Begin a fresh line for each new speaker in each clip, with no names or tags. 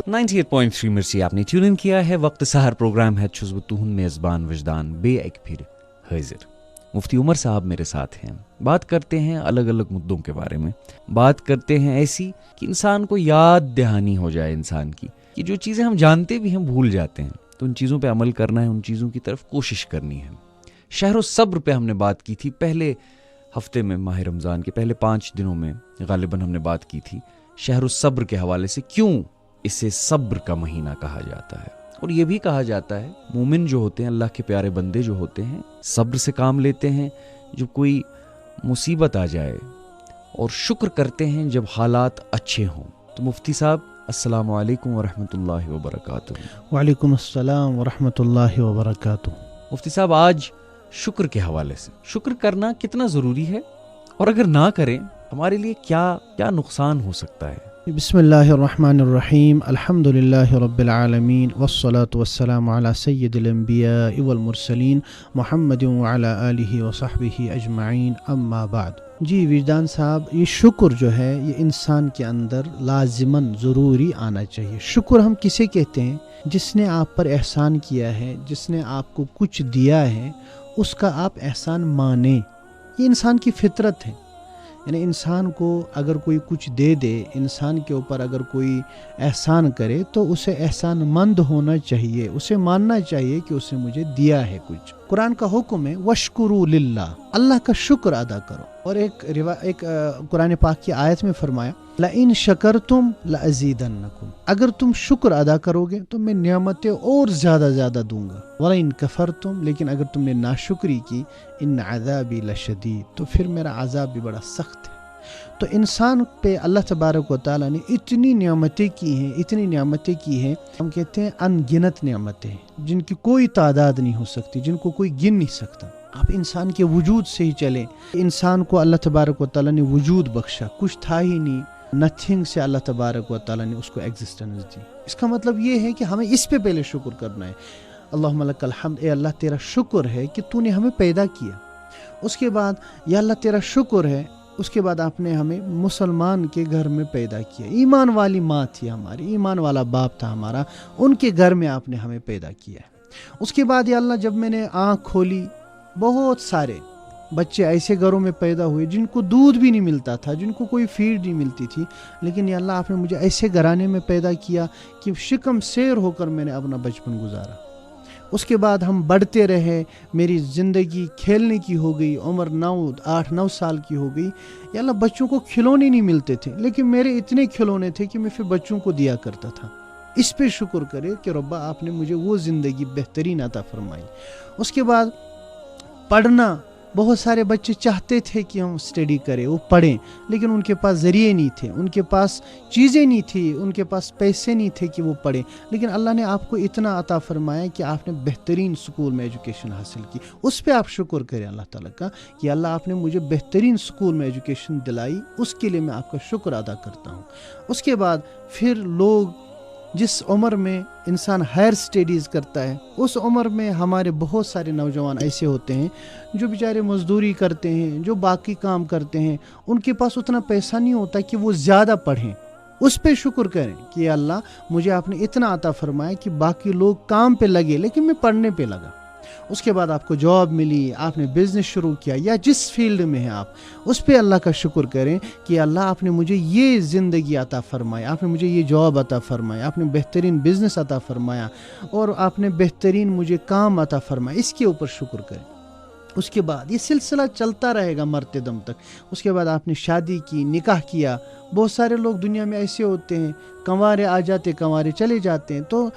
98.3 مرسی آپ نے ٹیون ان کیا ہے. وقت سحر پروگرام ہے. چھس بہ تہند میزبان وجدان بے ایک پھر حاضر. مفتی عمر صاحب میرے ساتھ ہیں. بات کرتے ہیں الگ الگ مدوں کے بارے میں. بات کرتے ہیں ایسی کہ انسان کو یاد دہانی ہو جائے انسان کی کہ جو چیزیں ہم جانتے بھی ہیں بھول جاتے ہیں, تو ان چیزوں پہ عمل کرنا ہے, ان چیزوں کی طرف کوشش کرنی ہے. شہر الصبر پہ ہم نے بات کی تھی پہلے ہفتے میں. ماہ رمضان کے پہلے 5 دنوں میں غالباً ہم نے بات کی تھی شہر الصبر کے حوالے سے. کیوں اسے صبر کا مہینہ کہا جاتا ہے, اور یہ بھی کہا جاتا ہے مومن جو ہوتے ہیں, اللہ کے پیارے بندے جو ہوتے ہیں, صبر سے کام لیتے ہیں جب کوئی مصیبت آ جائے, اور شکر کرتے ہیں جب حالات اچھے ہوں. تو مفتی صاحب السلام علیکم ورحمۃ اللہ وبرکاتہ.
وعلیکم السلام ورحمۃ اللہ وبرکاتہ.
مفتی صاحب آج شکر کے حوالے سے, شکر کرنا کتنا ضروری ہے, اور اگر نہ کریں ہمارے لیے کیا نقصان ہو سکتا ہے؟
بسم اللہ الرحمن الرحیم. الحمد للہ رب العالمین والصلاة والسلام علی سید الانبیاء والمرسلین محمد وعلی آلہ وصحبہ اجمعین, اما بعد. جی وجدان صاحب, یہ شکر جو ہے یہ انسان کے اندر لازماً ضروری آنا چاہیے. شکر ہم کسے کہتے ہیں؟ جس نے آپ پر احسان کیا ہے, جس نے آپ کو کچھ دیا ہے, اس کا آپ احسان مانیں. یہ انسان کی فطرت ہے. یعنی انسان کو اگر کوئی کچھ دے دے, انسان کے اوپر اگر کوئی احسان کرے, تو اسے احسان مند ہونا چاہیے, اسے ماننا چاہیے کہ اسے مجھے دیا ہے کچھ. قرآن کا حکم ہے وَاشْكُرُوا لِلَّهِ, اللہ کا شکر ادا کرو. اور ایک قرآن پاک کی آیت میں فرمایا لَإِن شَكَرْتُمْ لَأَزِيدَنَّكُمْ, اگر تم شکر ادا کرو گے تو میں نعمتیں اور زیادہ دوں گا. وَلَإِن كَفَرْتُمْ, لیکن اگر تم نے ناشکری کی, إِنَّ عَذَابِي لَشَدِيدٌ, تو پھر میرا عذاب بھی بڑا سخت ہے. تو انسان پہ اللہ تبارک و تعالیٰ نے اتنی نعمتیں کی ہیں, ہم کہتے ہیں ان گنت نعمتیں, جن کی کوئی تعداد نہیں ہو سکتی, جن کو کوئی گن نہیں سکتا. آپ انسان کے وجود سے ہی چلیں. انسان کو اللہ تبارک و تعالیٰ نے وجود بخشا, کچھ تھا ہی نہیں, نتھنگ سے اللہ تبارک و تعالیٰ نے اس کو ایگزسٹنس دی. اس کا مطلب یہ ہے کہ ہمیں اس پہ پہلے شکر کرنا ہے. اللہم لک الحمد, اے اللہ تیرا شکر ہے کہ تو نے ہمیں پیدا کیا. اس کے بعد یا اللہ تیرا شکر ہے, اس کے بعد آپ نے ہمیں مسلمان کے گھر میں پیدا کیا. ایمان والی ماں تھی ہماری, ایمان والا باپ تھا ہمارا, ان کے گھر میں آپ نے ہمیں پیدا کیا ہے. اس کے بعد یا اللہ جب میں نے آنکھ کھولی, بہت سارے بچے ایسے گھروں میں پیدا ہوئے جن کو دودھ بھی نہیں ملتا تھا, جن کو کوئی فیڈ نہیں ملتی تھی, لیکن یا اللہ آپ نے مجھے ایسے گھرانے میں پیدا کیا کہ شکم سیر ہو کر میں نے اپنا بچپن گزارا. اس کے بعد ہم بڑھتے رہے, میری زندگی کھیلنے کی ہو گئی, عمر 8-9 سال کی ہو گئی. یا اللہ بچوں کو کھلونے نہیں ملتے تھے, لیکن میرے اتنے کھلونے تھے کہ میں پھر بچوں کو دیا کرتا تھا. اس پہ شکر کرے کہ ربا آپ نے مجھے وہ زندگی بہترین عطا فرمائی. اس کے بعد پڑھنا, بہت سارے بچے چاہتے تھے کہ ہم اسٹڈی کریں, وہ پڑھیں, لیکن ان کے پاس ذریعے نہیں تھے, ان کے پاس چیزیں نہیں تھی, ان کے پاس پیسے نہیں تھے کہ وہ پڑھیں. لیکن اللہ نے آپ کو اتنا عطا فرمایا کہ آپ نے بہترین سکول میں ایجوکیشن حاصل کی. اس پہ آپ شکر کریں اللہ تعالیٰ کا کہ اللہ آپ نے مجھے بہترین سکول میں ایجوکیشن دلائی, اس کے لیے میں آپ کا شکر ادا کرتا ہوں. اس کے بعد پھر لوگ, جس عمر میں انسان ہائر اسٹڈیز کرتا ہے, اس عمر میں ہمارے بہت سارے نوجوان ایسے ہوتے ہیں جو بیچارے مزدوری کرتے ہیں, جو باقی کام کرتے ہیں, ان کے پاس اتنا پیسہ نہیں ہوتا کہ وہ زیادہ پڑھیں. اس پہ شکر کریں کہ اللہ مجھے آپ نے اتنا عطا فرمایا کہ باقی لوگ کام پہ لگے لیکن میں پڑھنے پہ لگا. اس کے بعد آپ کو جاب ملی, آپ نے بزنس شروع کیا, یا جس فیلڈ میں ہیں آپ, اس پہ اللہ کا شکر کریں کہ اللہ آپ نے مجھے یہ زندگی عطا فرمایا, آپ نے مجھے یہ جاب عطا فرمایا, آپ نے بہترین بزنس عطا فرمایا, اور آپ نے بہترین مجھے کام عطا فرمایا. اس کے اوپر شکر کریں. اس کے بعد یہ سلسلہ چلتا رہے گا مرتے دم تک. اس کے بعد آپ نے شادی کی, نکاح کیا. بہت سارے لوگ دنیا میں ایسے ہوتے ہیں, کنوارے آ جاتے, کنوارے چلے جاتے ہیں. تو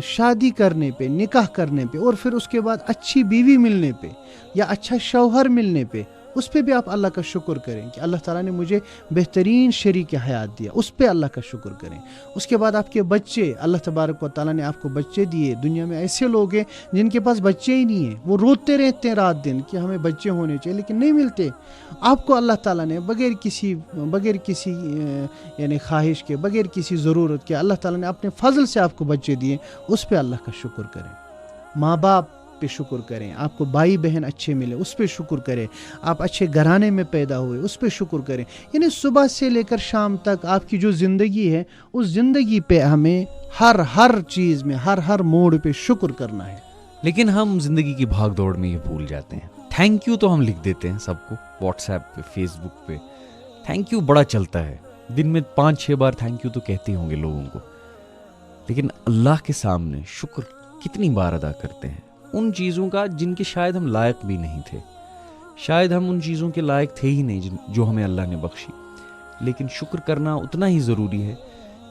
شادی کرنے پہ, نکاح کرنے پہ, اور پھر اس کے بعد اچھی بیوی ملنے پہ یا اچھا شوہر ملنے پہ, اس پہ بھی آپ اللہ کا شکر کریں کہ اللہ تعالیٰ نے مجھے بہترین شریک حیات دیا. اس پہ اللہ کا شکر کریں. اس کے بعد آپ کے بچے, اللہ تبارک و تعالیٰ نے آپ کو بچے دیے. دنیا میں ایسے لوگ ہیں جن کے پاس بچے ہی نہیں ہیں, وہ روتے رہتے ہیں رات دن کہ ہمیں بچے ہونے چاہیے, لیکن نہیں ملتے. آپ کو اللہ تعالیٰ نے بغیر کسی یعنی خواہش کے, بغیر کسی ضرورت کے, اللہ تعالیٰ نے اپنے فضل سے آپ کو بچے دیے. اس پہ اللہ کا شکر کریں. ماں باپ پہ شکر کریں, آپ کو بھائی بہن اچھے ملے اس پہ شکر کریں, آپ اچھے گھرانے میں پیدا ہوئے اس پہ شکر کریں. یعنی صبح سے لے کر شام تک آپ کی جو زندگی ہے اس زندگی پہ ہمیں ہر چیز میں ہر موڑ پہ شکر کرنا ہے.
لیکن ہم زندگی کی بھاگ دوڑ میں یہ بھول جاتے ہیں. تھینک یو تو ہم لکھ دیتے ہیں سب کو, واٹس ایپ پہ, فیس بک پہ تھینک یو بڑا چلتا ہے, دن میں 5-6 بار تھینک یو تو کہتے ہوں گے لوگوں کو. لیکن اللہ کے سامنے شکر کتنی بار ادا کرتے ہیں ان چیزوں کا جن کے شاید ہم لائق بھی نہیں تھے, شاید ہم ان چیزوں کے لائق تھے ہی نہیں جو ہمیں اللہ نے بخشی. لیکن شکر کرنا اتنا ہی ضروری ہے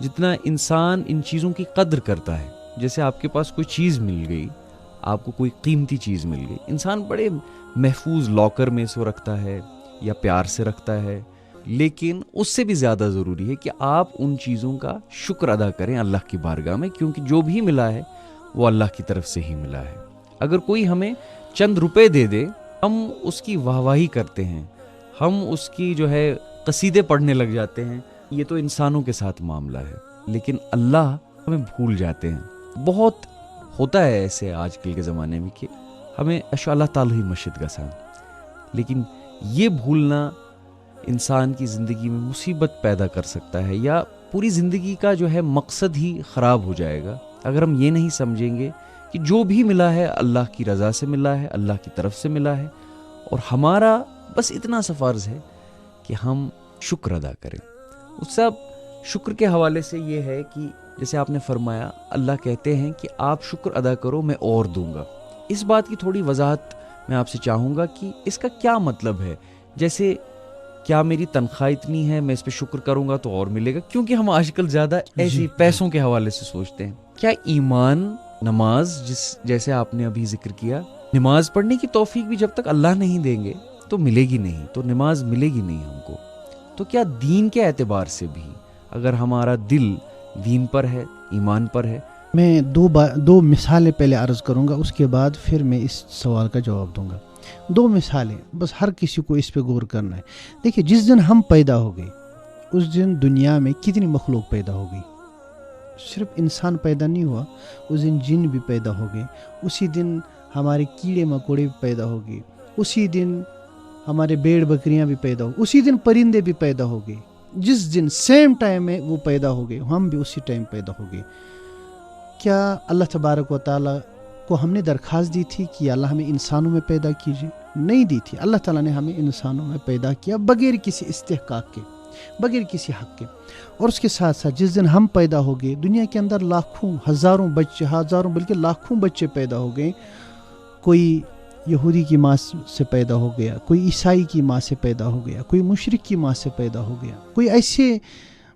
جتنا انسان ان چیزوں کی قدر کرتا ہے. جیسے آپ کے پاس کوئی چیز مل گئی, آپ کو کوئی قیمتی چیز مل گئی, انسان بڑے محفوظ لاکر میں اس کو رکھتا ہے یا پیار سے رکھتا ہے, لیکن اس سے بھی زیادہ ضروری ہے کہ آپ ان چیزوں کا شکر ادا کریں اللہ کی بارگاہ میں, کیونکہ جو بھی ملا ہے وہ اللہ کی طرف سے ہی ملا ہے. اگر کوئی ہمیں چند روپے دے دے, ہم اس کی واہواہی کرتے ہیں, ہم اس کی جو ہے قصیدے پڑھنے لگ جاتے ہیں, یہ تو انسانوں کے ساتھ معاملہ ہے. لیکن اللہ ہمیں بھول جاتے ہیں. بہت ہوتا ہے ایسے آج کل کے زمانے میں کہ ہمیں اشو اللہ تعالی ہی مشہد گسان, لیکن یہ بھولنا انسان کی زندگی میں مصیبت پیدا کر سکتا ہے, یا پوری زندگی کا جو ہے مقصد ہی خراب ہو جائے گا اگر ہم یہ نہیں سمجھیں گے کہ جو بھی ملا ہے اللہ کی رضا سے ملا ہے, اللہ کی طرف سے ملا ہے, اور ہمارا بس اتنا سا فرض ہے کہ ہم شکر ادا کریں. اس سب شکر کے حوالے سے یہ ہے کہ جیسے آپ نے فرمایا اللہ کہتے ہیں کہ آپ شکر ادا کرو میں اور دوں گا. اس بات کی تھوڑی وضاحت میں آپ سے چاہوں گا کہ اس کا کیا مطلب ہے. جیسے کیا میری تنخواہ اتنی ہے میں اس پہ شکر کروں گا تو اور ملے گا, کیونکہ ہم آج کل زیادہ ایسی پیسوں کے حوالے سے سوچتے ہیں. کیا ایمان, نماز جیسے آپ نے ابھی ذکر کیا, نماز پڑھنے کی توفیق بھی جب تک اللہ نہیں دیں گے تو ملے گی نہیں, تو نماز ملے گی نہیں ہم کو. تو کیا دین کے اعتبار سے بھی اگر ہمارا دل دین پر ہے, ایمان پر ہے.
میں دو مثالیں پہلے عرض کروں گا, اس کے بعد پھر میں اس سوال کا جواب دوں گا. 2 مثالیں بس, ہر کسی کو اس پہ غور کرنا ہے. دیکھیے, جس دن ہم پیدا ہو گئے اس دن دنیا میں کتنی مخلوق پیدا ہو گئی. صرف انسان پیدا نہیں ہوا, اس دن جن بھی پیدا ہو گئے, اسی دن ہمارے کیڑے مکوڑے بھی پیدا ہو گئے, اسی دن ہمارے بھیڑ بکریاں بھی پیدا ہو, اسی دن پرندے بھی پیدا ہو گئے. جس دن سیم ٹائم میں وہ پیدا ہو گئے, ہم بھی اسی ٹائم پیدا ہو گئے. کیا اللہ تبارک و تعالیٰ کو ہم نے درخواست دی تھی کہ اللہ ہمیں انسانوں میں پیدا کیجیے؟ نہیں دی تھی. اللہ تعالیٰ نے ہمیں انسانوں میں پیدا کیا بغیر کسی استحقاق کے, بغیر کسی حق کے. اور اس کے ساتھ ساتھ جس دن ہم پیدا ہو گئے دنیا کے اندر لاکھوں ہزاروں بلکہ لاکھوں بچے پیدا ہو گئے. کوئی یہودی کی ماں سے پیدا ہو گیا, کوئی عیسائی کی ماں سے پیدا ہو گیا, کوئی مشرک کی ماں سے پیدا ہو گیا, کوئی ایسے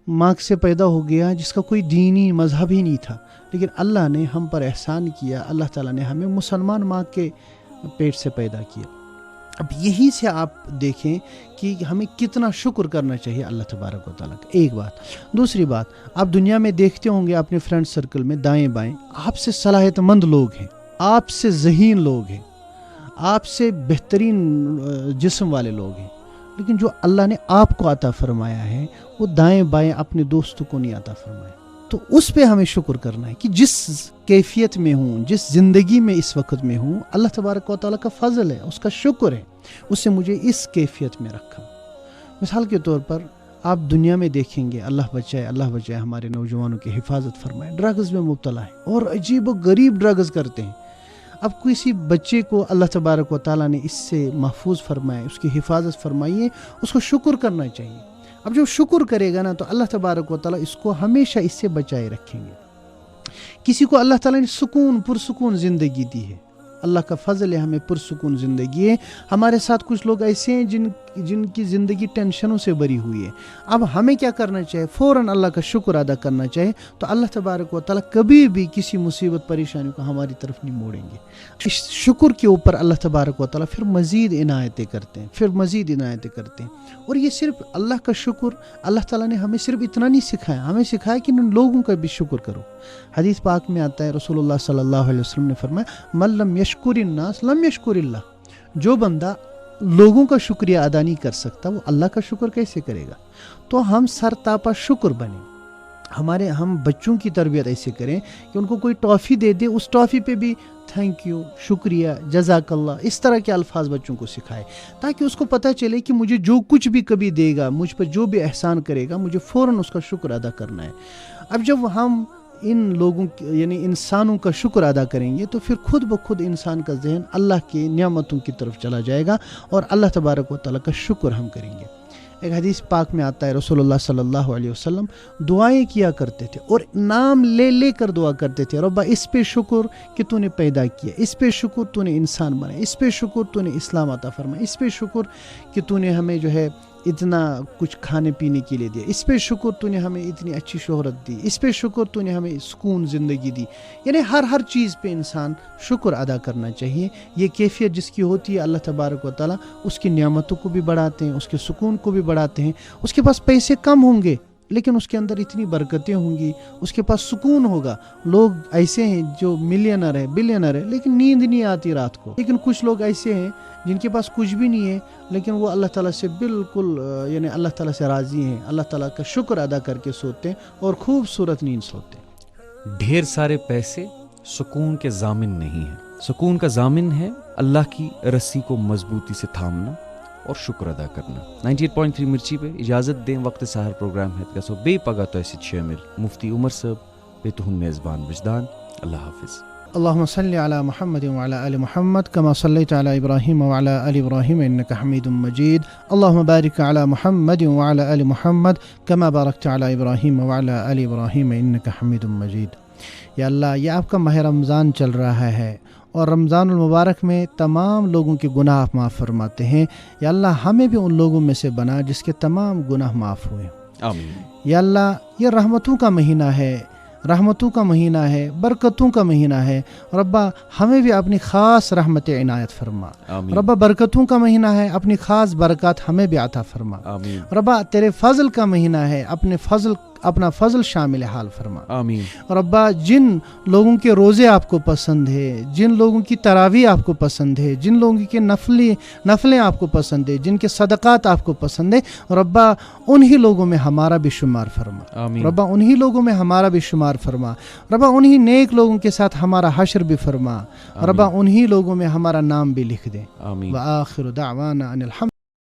ماں سے پیدا ہو گیا جس کا کوئی دینی مذہب ہی نہیں تھا. لیکن اللہ نے ہم پر احسان کیا, اللہ تعالیٰ نے ہمیں مسلمان ماں کے پیٹ سے پیدا کیا. اب یہیں سے آپ دیکھیں کہ ہمیں کتنا شکر کرنا چاہیے اللہ تبارک و تعالیٰ کا. ایک بات. دوسری بات, آپ دنیا میں دیکھتے ہوں گے اپنے فرینڈ سرکل میں دائیں بائیں آپ سے صلاحیت مند لوگ ہیں, آپ سے ذہین لوگ ہیں, آپ سے بہترین جسم والے لوگ ہیں, لیکن جو اللہ نے آپ کو عطا فرمایا ہے وہ دائیں بائیں اپنے دوستوں کو نہیں عطا فرمایا. تو اس پہ ہمیں شکر کرنا ہے کہ جس کیفیت میں ہوں, جس زندگی میں اس وقت میں ہوں, اللہ تبارک و تعالیٰ کا فضل ہے, اس کا شکر ہے, اس سے مجھے اس کیفیت میں رکھا. مثال کے طور پر آپ دنیا میں دیکھیں گے, اللہ بچائے ہمارے نوجوانوں کی حفاظت فرمائے, ڈرگز میں مبتلا ہے اور عجیب و غریب ڈرگز کرتے ہیں. اب کسی بچے کو اللہ تبارک و تعالیٰ نے اس سے محفوظ فرمائے, اس کی حفاظت فرمائیے, اس کو شکر کرنا چاہیے. اب جب شکر کرے گا نا تو اللہ تبارک و تعالیٰ اس کو ہمیشہ اس سے بچائے رکھیں گے. کسی کو اللہ تعالیٰ نے پرسکون زندگی دی ہے, اللہ کا فضل ہے, ہمیں پرسکون زندگی ہے. ہمارے ساتھ کچھ لوگ ایسے ہیں جن کی زندگی ٹینشنوں سے بری ہوئی ہے. اب ہمیں کیا کرنا چاہیے؟ فوراً اللہ کا شکر ادا کرنا چاہیے, تو اللہ تبارک و تعالیٰ کبھی بھی کسی مصیبت پریشانی کو ہماری طرف نہیں موڑیں گے. اس شکر کے اوپر اللہ تبارک و تعالیٰ پھر مزید عنایتیں کرتے ہیں. اور یہ صرف اللہ کا شکر, اللہ تعالیٰ نے ہمیں صرف اتنا نہیں سکھایا, ہمیں سکھایا کہ ان لوگوں کا بھی شکر کرو. حدیث پاک میں آتا ہے, رسول اللہ صلی اللہ علیہ وسلم نے فرمایا, من لم یشکر الناس لم یشکر اللہ. جو بندہ لوگوں کا شکریہ ادا نہیں کر سکتا وہ اللہ کا شکر کیسے کرے گا؟ تو ہم سر تاپا شکر بنیں. ہم بچوں کی تربیت ایسے کریں کہ ان کو کوئی ٹافی دے دے، اس ٹافی پہ بھی تھینک یو، شکریہ، جزاک اللہ، اس طرح کے الفاظ بچوں کو سکھائے، تاکہ اس کو پتہ چلے کہ مجھے جو کچھ بھی کبھی دے گا، مجھ پر جو بھی احسان کرے گا، مجھے فوراً اس کا شکر ادا کرنا ہے۔ اب جب ہم ان لوگوں یعنی انسانوں کا شکر ادا کریں گے تو پھر خود بخود انسان کا ذہن اللہ کی نعمتوں کی طرف چلا جائے گا اور اللہ تبارک و تعالیٰ کا شکر ہم کریں گے۔ ایک حدیث پاک میں آتا ہے رسول اللہ صلی اللہ علیہ وسلم دعائیں کیا کرتے تھے اور نام لے لے کر دعا کرتے تھے، ربا اس پہ شکر کہ تو نے پیدا کیا، اس پہ شکر تو نے انسان بنایا، اس پہ شکر تو نے اسلام عطا فرمایا، اس پہ شکر کہ تو نے ہمیں جو ہے اتنا کچھ کھانے پینے کے لیے دیا، اس پہ شکر تو نے ہمیں اتنی اچھی شہرت دی، اس پہ شکر تو نے ہمیں سکون زندگی دی۔ یعنی ہر چیز پہ انسان شکر ادا کرنا چاہیے۔ یہ کیفیت جس کی ہوتی ہے اللہ تبارک و تعالیٰ اس کی نعمتوں کو بھی بڑھاتے ہیں، اس کے سکون کو بھی بڑھاتے ہیں۔ اس کے پاس پیسے کم ہوں گے لیکن اس کے اندر اتنی برکتیں ہوں گی، اس کے پاس سکون ہوگا۔ لوگ ایسے ہیں جو ملینر ہے، بلینر ہے، لیکن نیند نہیں آتی رات کو، لیکن کچھ لوگ ایسے ہیں جن کے پاس کچھ بھی نہیں ہے لیکن وہ اللہ تعالیٰ سے بالکل یعنی اللہ تعالیٰ سے راضی ہیں، اللہ تعالیٰ کا شکر ادا کر کے سوتے ہیں اور خوبصورت نیند سوتے ہیں۔
ڈھیر سارے پیسے سکون کے ضامن نہیں ہیں، سکون کا ضامن ہے اللہ کی رسی کو مضبوطی سے تھامنا اور شکر ادا کرنا۔ 98.3 مرچی پہ اجازت دیں، وقت سحر پروگرام ہے گژھو بے پگہ تہ سۭتۍ شٲمِل مفتی عمر صٲب بیٚیہِ تُہُنٛد میزبان وجدان۔ اللہ حافظ۔
اللهم صل على محمد وعلى آل محمد كما صليت على إبراهيم وعلى آل إبراهيم إنك حميد مجيد. اللهم بارك على محمد وعلى آل محمد كما باركت على إبراهيم وعلى آل إبراهيم إنك حميد مجيد. یا اللہ، یہ آپ کا ماہ رمضان چل رہا ہے اور رمضان المبارک میں تمام لوگوں کے گناہ آپ معاف فرماتے ہیں۔ یا اللہ، ہمیں بھی ان لوگوں میں سے بنا جس کے تمام گناہ معاف ہوئے۔
آمین۔
یا اللہ، یہ رحمتوں کا مہینہ ہے، رحمتوں کا مہینہ ہے، برکتوں کا مہینہ ہے۔ ربا ہمیں بھی اپنی خاص رحمت عنایت فرما۔
آمین۔
ربا برکتوں کا مہینہ ہے، اپنی خاص برکات ہمیں بھی عطا فرما۔
آمین۔
ربا تیرے فضل کا مہینہ ہے، اپنا فضل شامل حال فرما۔
آمین۔
ربا جن لوگوں کے روزے آپ کو پسند ہے، جن لوگوں کی تراویح آپ کو پسند ہے، جن لوگوں کے نفلیں آپ کو پسند ہے، جن کے صدقات آپ کو پسند ہے، ربا انہی لوگوں میں ہمارا بھی شمار فرما۔
آمین۔
ربا انہی لوگوں میں ہمارا بھی شمار فرما۔ ربا انہی نیک لوگوں کے ساتھ ہمارا حشر بھی فرما۔ ربا انہی لوگوں میں ہمارا نام بھی لکھ دے۔
آمین۔
وآخر دعوانا ان الحمد